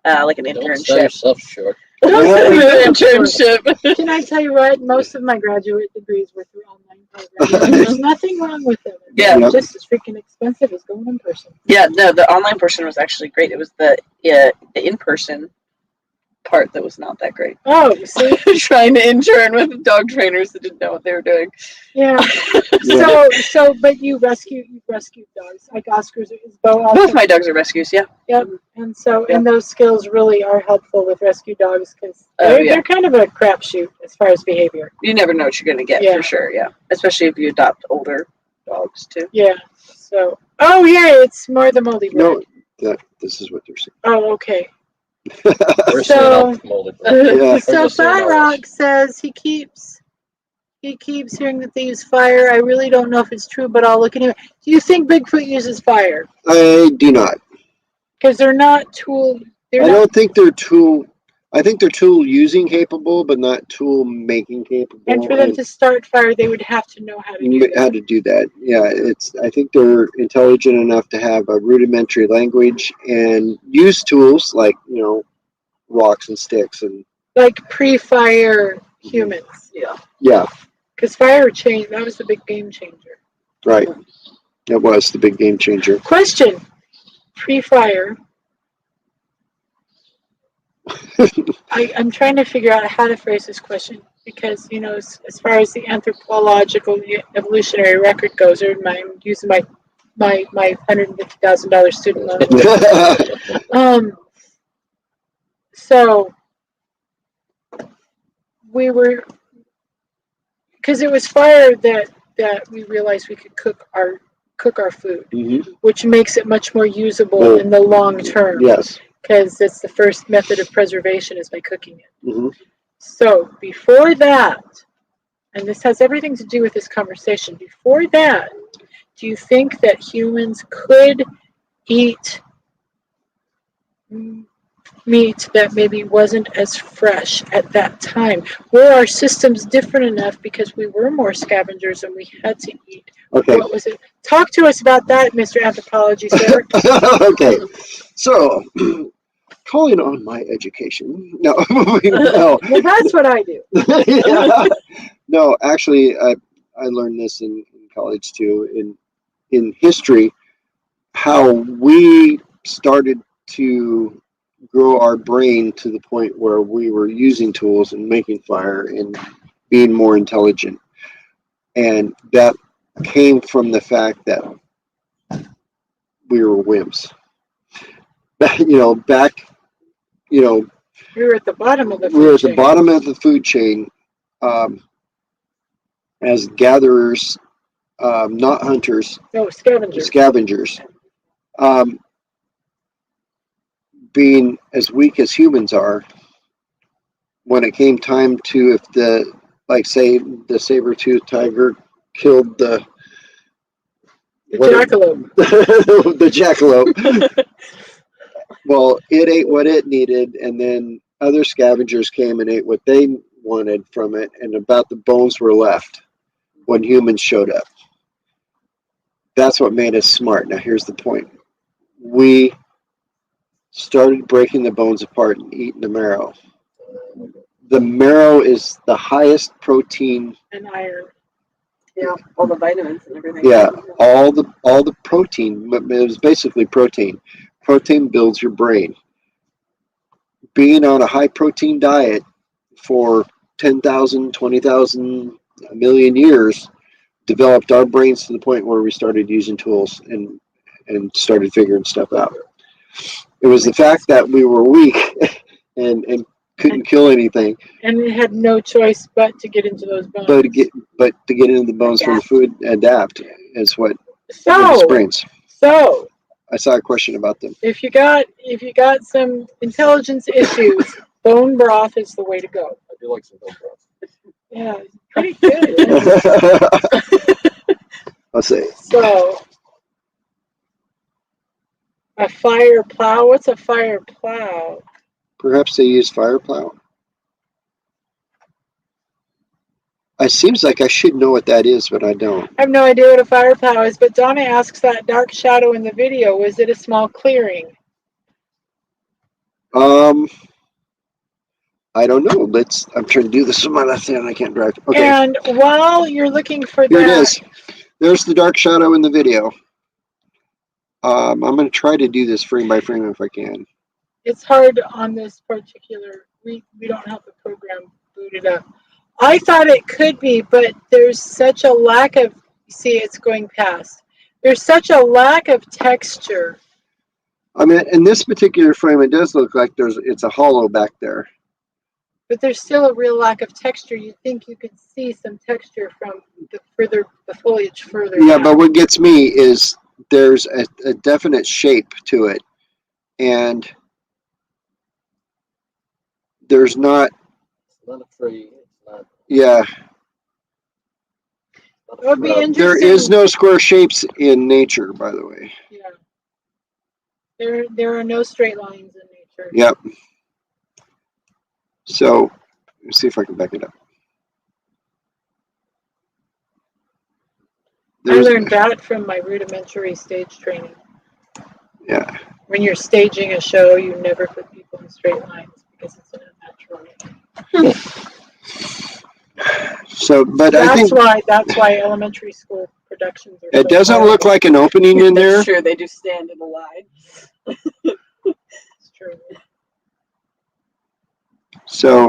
like an Don't sell internship. yourself short. Internship. Can I tell you what? Most of my graduate degrees were through online programs. There's nothing wrong with them. Yeah. It's just as freaking expensive as going in person. Yeah, no, the online portion was actually great. It was the in-person part that was not that great. Oh, you see? Trying to intern with dog trainers that didn't know what they were doing. Yeah. But you rescued dogs like Oscar's. Is Bo also? Both my dogs are rescues, yeah. Yep. And those skills really are helpful with rescue dogs because Oh, yeah. they're kind of a crapshoot as far as behavior. You never know what you're going to get, for sure, yeah. Especially if you adopt older dogs, too. Yeah. So, it's more the moldy breed. No, this is what they're saying. Oh, okay. We're So- seeing molded. Yeah. So Fat Rock says he keeps hearing that they use fire. I really don't know if it's true, but I'll look into it. Do you think Bigfoot uses fire? I do not. Because they're not tool. I don't think they're tool. I think they're tool using capable, but not tool making capable. And for them to start fire, they would have to know how to do that. How to do that. Yeah, I think they're intelligent enough to have a rudimentary language and use tools like, rocks and sticks and Like pre-fire humans. yeah, Because fire changed. That was the big game changer. right. That was the big game changer. Question: pre-fire. I'm trying to figure out how to phrase this question because, as far as the anthropological evolutionary record goes, or I'm using my $150,000 student loan. So we were, because it was fire that we realized we could cook our food, which makes it much more usable in the long term. Yes. Because it's the first method of preservation is by cooking it. Mm-hmm. So before that, and this has everything to do with this conversation, before that, do you think that humans could eat meat that maybe wasn't as fresh at that time? Were our systems different enough because we were more scavengers and we had to eat? Okay. What was it? Talk to us about that, Mr. Anthropology, sir. Okay. So, calling on my education. No. No. Well, that's what I do. Yeah. No, actually, I learned this in college too. In history, how we started to grow our brain to the point where we were using tools and making fire and being more intelligent, and that came from the fact that we were wimps. Back. We were at the bottom of the food we were at chain. the bottom of the food chain as gatherers, not hunters. No, scavengers. Scavengers. Being as weak as humans are, when it came time to, if the saber-toothed tiger killed the jackalope. The jackalope. Well, it ate what it needed, and then other scavengers came and ate what they wanted from it, and about the bones were left when humans showed up. That's what made us smart. Now, here's the point. We started breaking the bones apart and eating the marrow. The marrow is the highest protein. And iron. Yeah, all the vitamins and everything. Yeah, all the protein. It was basically protein. Protein builds your brain. Being on a high protein diet for 10,000, 20,000, a million years developed our brains to the point where we started using tools and started figuring stuff out. It was the fact that we were weak and couldn't kill anything, And it had no choice but to get into those bones. but to get into the bones from the food, adapt is what So, brains. so I saw a question about them. if you got some intelligence issues, bone broth is the way to go. I do like some bone broth. Yeah, pretty good. Yeah. I'll say. So, a fire plow. What's a fire plow? Perhaps they use fire plow. It seems like I should know what that is, but I don't. I have no idea what a fire plow is, but Donna asks that dark shadow in the video, was it a small clearing? I don't know. I'm trying to do this with my left hand. I can't drive. Okay. And while you're looking for Here that, it is. There's the dark shadow in the video. I'm going to try to do this frame by frame if I can. it's hard on this particular, we don't have the program booted up. I thought it could be, but there's such a lack of, see, it's going past. There's such a lack of texture. I mean, in this particular frame, it does look like it's a hollow back there. But there's still a real lack of texture. You'd think you could see some texture from the foliage further Yeah, down. but what gets me is there's a definite shape to it. And there's not. It's not a tree. It's not. Yeah. It would be interesting. There is no square shapes in nature, by the way. Yeah. There are no straight lines in nature. Yep. So, let's see if I can back it up. I learned that from my rudimentary stage training. Yeah. When you're staging a show, you never put people in straight lines because it's an unnatural. So, but I think that's why elementary school productions are. It doesn't look like an opening in there. Sure, they just stand in a line. It's true. So,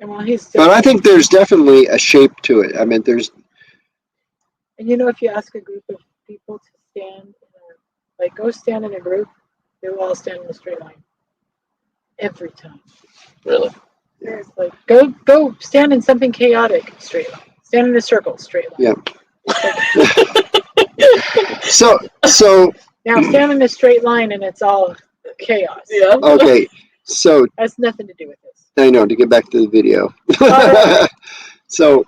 And while he's but I think there's definitely a shape to it. I mean, there's. And you know, if you ask a group of people to stand, go stand in a group, they will all stand in a straight line. Every time. Really? It's like, go stand in something chaotic, straight line. Stand in a circle, straight line. Yeah. So now stand in a straight line and it's all chaos. Yeah. Okay. So Has nothing to do with this. I know, to get back to the video. Right. So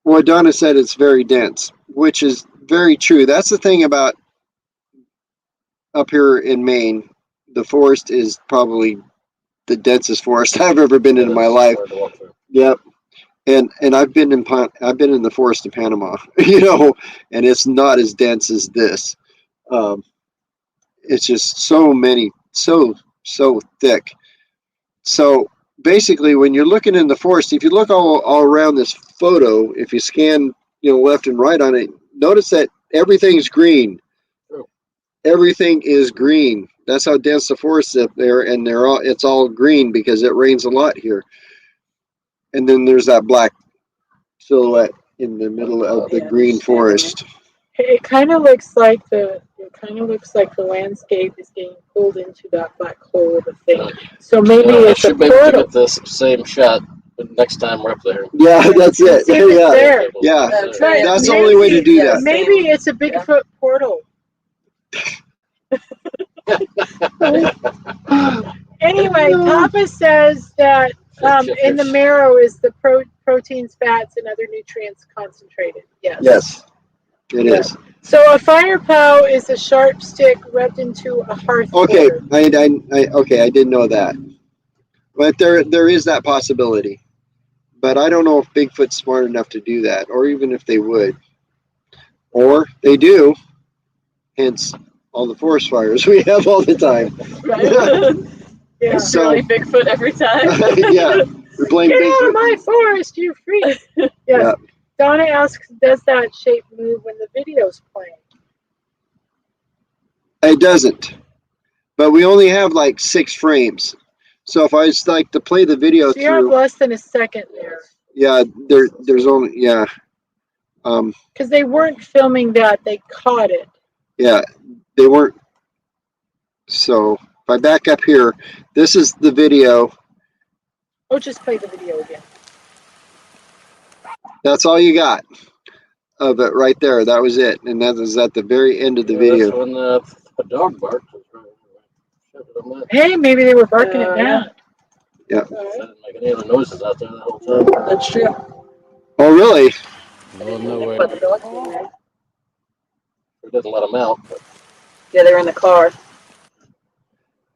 what Donna said, it's very dense, which is very true. That's the thing about up here in Maine. The forest is probably the densest forest I've ever been in my life. Yep. And I've been in the forest of Panama, and it's not as dense as this. It's just so thick. So basically, when you're looking in the forest, if you look all around this photo, if you scan, left and right on it, notice that everything's green. Everything is green. That's how dense the forest is up there, and it's all green because it rains a lot here. And then there's that black silhouette in the middle of the green forest. It kind of looks like the landscape is getting pulled into that black hole of a thing. So maybe it's a be able to portal. get this same shot next time we're up there. Yeah, that's it. See if it's there. Yeah, That's right. that's the only way to do that. Maybe it's a Bigfoot portal. Anyway, Papa says that in the marrow is the proteins, fats, and other nutrients concentrated. Yes. Yes, it is. So a fire plow is a sharp stick rubbed into a hearth. Okay, board. I didn't know that, but there is that possibility. But I don't know if Bigfoot's smart enough to do that, or even if they would, or they do. Hence all the forest fires we have all the time. Right. Yeah. It's So- really Bigfoot every time. Yeah, we're playing Get out of Bigfoot. my forest, you freak! Yes. Yeah. Donna asks, does that shape move when the video's playing? It doesn't, but we only have like 6 frames. So if I was like to play the video So you have through, less than a second there. yeah, there's only Because they weren't filming that, they caught it. yeah, they weren't. So if I back up here, this is the video. Oh, just play the video again. That's all you got of it right there. That was it, and that was at the very end of the That's video. when a dog barked. Hey, maybe they were barking it Yeah. down. I didn't make any other noises out there the whole time. That's true. Oh, really? No, no way. But the dogs in there. We didn't let them out. But Yeah, they were in the car.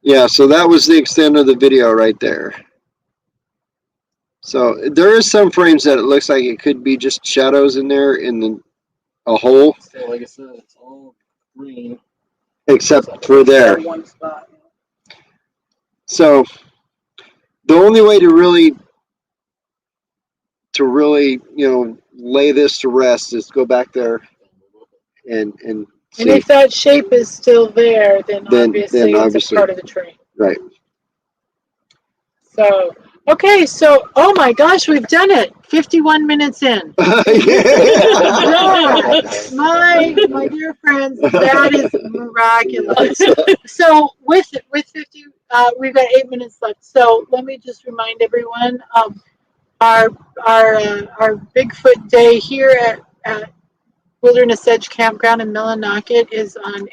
Yeah. So that was the extent of the video right there. So there is some frames that it looks like it could be just shadows in there in a hole, still, like I said, it's all green. except for there. That one spot. So the only way to really, lay this to rest is go back there and And see. if that shape is still there, then obviously it's obviously. a part of the train. Right. So, okay, so, oh my gosh, we've done it. 51 minutes in. Yeah. My dear friends, that is miraculous. So with 50, we've got 8 minutes left. So let me just remind everyone, our Bigfoot Day here at Wilderness Edge Campground in Millinocket is on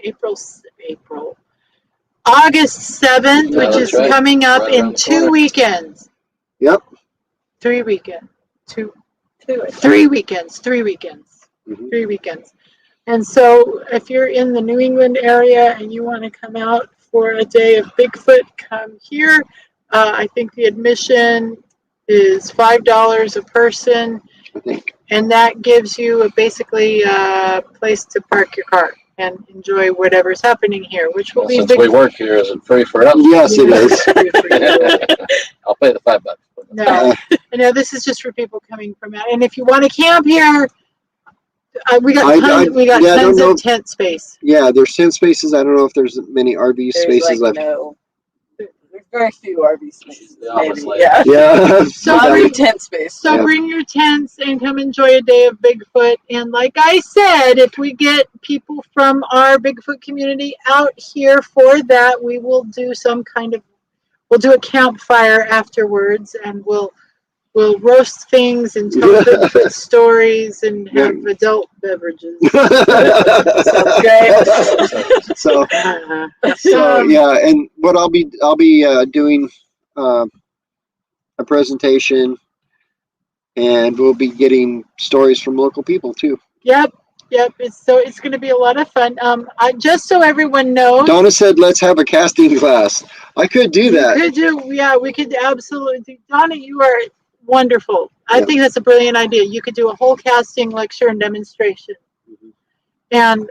August 7th, Yeah, which that's is right. coming up Right in around the 2 corner. weekends. Yep. 3 weekends. 3 weekends. 3 weekends. Mhm. 3 weekends. And so if you're in the New England area and you want to come out for a day of Bigfoot, come here. I think the admission is $5 a person, I think. and that gives you basically a place to park your car and enjoy whatever's happening here, which will Well, be since we work here, is it free for us? Yes, it is. I'll pay the $5. No, no, this is just for people coming from out. And if you want to camp here, we got I don't tons know. of tent space. Yeah, there's 10 spaces. I don't know if there's many RV There's spaces like left. no. There's very few RV spaces. The office Maybe. lady. Yeah. Yeah. So Not bring- a tent space. So Yeah. bring your tents and come enjoy a day of Bigfoot. And like I said, if we get people from our Bigfoot community out here for that, we will do we'll do a campfire afterwards, and we'll roast things and tell Bigfoot stories and have adult beverages. Sounds great. So Uh-huh. yeah, and what I'll be doing a presentation, and we'll be getting stories from local people too. Yep. It's going to be a lot of fun. Just so everyone knows, Donna said, "Let's have a casting class." I could do that. we could absolutely. Donna, you are wonderful. I Yeah. think that's a brilliant idea. You could do a whole casting lecture and demonstration. Mhm. And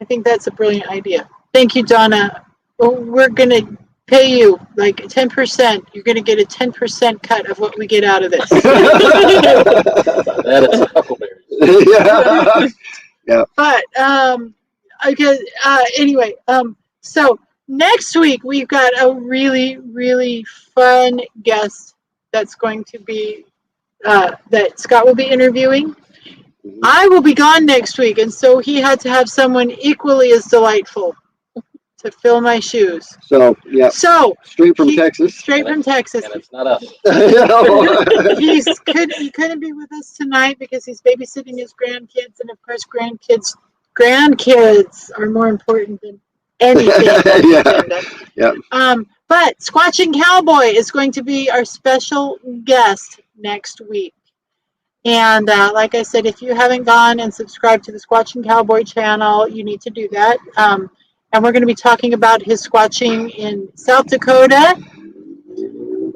I think that's a brilliant idea. Thank you, Donna. Well, we're going to pay you like 10%. You're going to get a 10% cut of what we get out of this. That is huckleberries. Yeah. But anyway, so next week we've got a really, really fun guest that's going to be that Scott will be interviewing. Mhm. I will be gone next week, and so he had to have someone equally as delightful to fill my shoes. So yeah, So straight from Texas. straight from Texas. And it's not us. He couldn't be with us tonight because he's babysitting his grandkids, and of course grandkids are more important than anything. Yeah. But Squatching Cowboy is going to be our special guest next week. And like I said, if you haven't gone and subscribed to the Squatching Cowboy channel, you need to do that. And we're going to be talking about his squatching in South Dakota.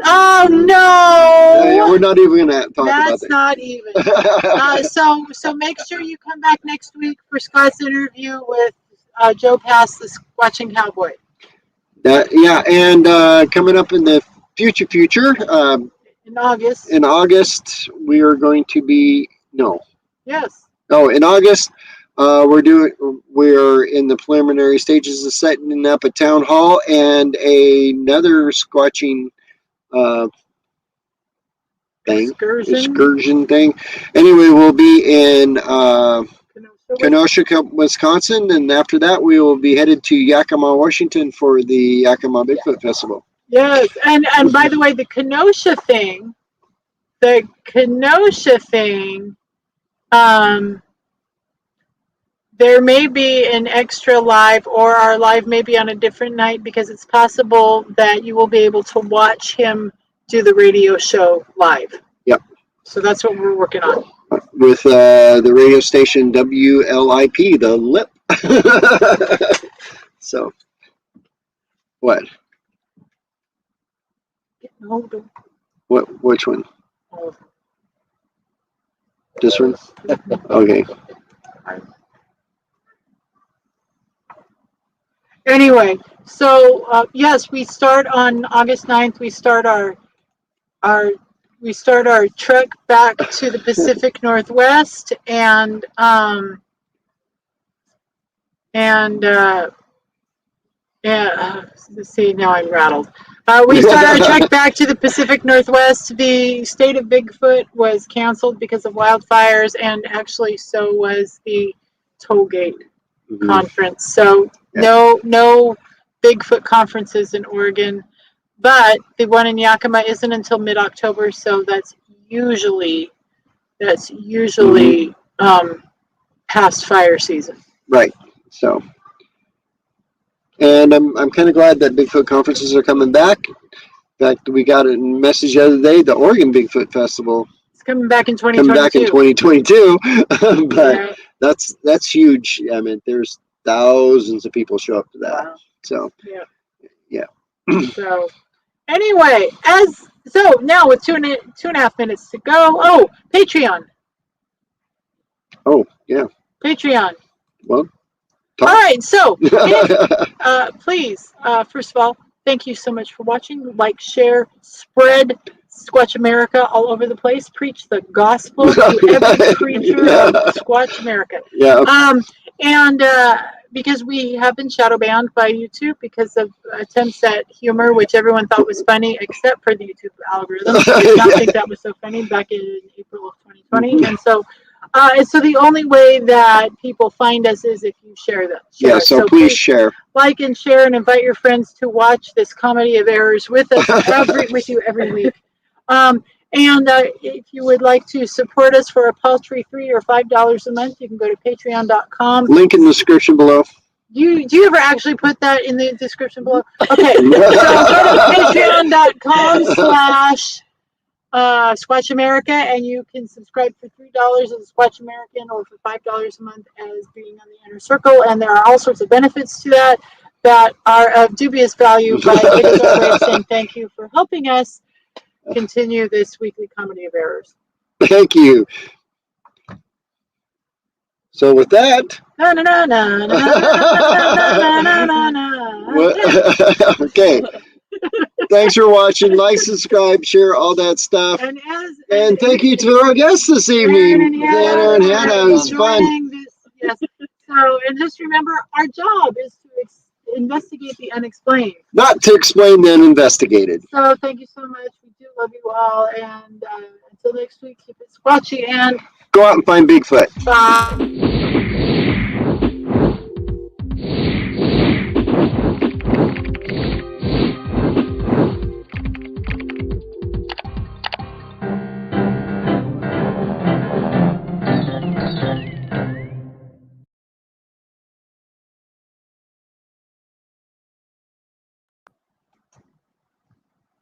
Oh no! We're not even gonna talk about That's that. not even. So make sure you come back next week for Scott's interview with Joe Pass, the Squatching Cowboy. Yeah, and coming up in the future, In August. in August, we are going to be Yes. Oh, in August, we're in the preliminary stages of setting up a town hall and another squatching thing, excursion thing. Anyway, we'll be in Kenosha, Wisconsin, and after that, we will be headed to Yakima, Washington for the Yakima Bigfoot Festival. Yes, and by the way, the Kenosha thing, there may be an extra live, or our live may be on a different night, because it's possible that you will be able to watch him do the radio show live. Yep. So that's what we're working on. With the radio station WLIP, the Lip. So, what? No, don't. Which one? Oh. This one? Okay. Anyway, so yes, we start on August 9th. We start our trek back to the Pacific Northwest, and let's see, now I'm rattled. We start our trek back to the Pacific Northwest. The State of Bigfoot was canceled because of wildfires, and actually so was the Tollgate conference. So no Bigfoot conferences in Oregon, but the one in Yakima isn't until mid-October, so that's usually past fire season. Right. So, and I'm kind of glad that Bigfoot conferences are coming back. In fact, we got a message the other day, the Oregon Bigfoot Festival. It's coming back in 2022. Coming back in 2022, but that's huge. I mean, there's thousands of people show up to that. Wow. So yeah. So anyway, now with two and a half minutes to go. Oh, Patreon. Oh yeah. Patreon. Well. All right. So please, first of all, thank you so much for watching. Like, share, spread Squatch America all over the place. Preach the gospel to every creature of Squatch America. Yeah. Okay. And because we have been shadow banned by YouTube because of attempts at humor, which everyone thought was funny, except for the YouTube algorithm. I did not think that was so funny back in April of 2020. And so the only way that people find us is if you share them. So please share. Like and share, and invite your friends to watch this comedy of errors with us with you every week. And if you would like to support us for a paltry $3 or $5 a month, you can go to patreon.com. Link in the description below. Do you ever actually put that in the description below? Okay, so go to patreon.com/Squatch America, and you can subscribe for $3 as a Squatch American, or for $5 a month as being on the inner circle. And there are all sorts of benefits to that are of dubious value, but it is our way of saying thank you for helping us continue this weekly comedy of errors. Thank you. So with that, okay. Thanks for watching. Like, subscribe, share, all that stuff. And thank you to our guests this evening, Anna and Hannah. It was fun. Yes. So, and just remember, our job is to investigate the unexplained. Not to explain the uninvestigated. So thank you so much. We do love you all. And until next week, keep it squatchy and go out and find Bigfoot. bye.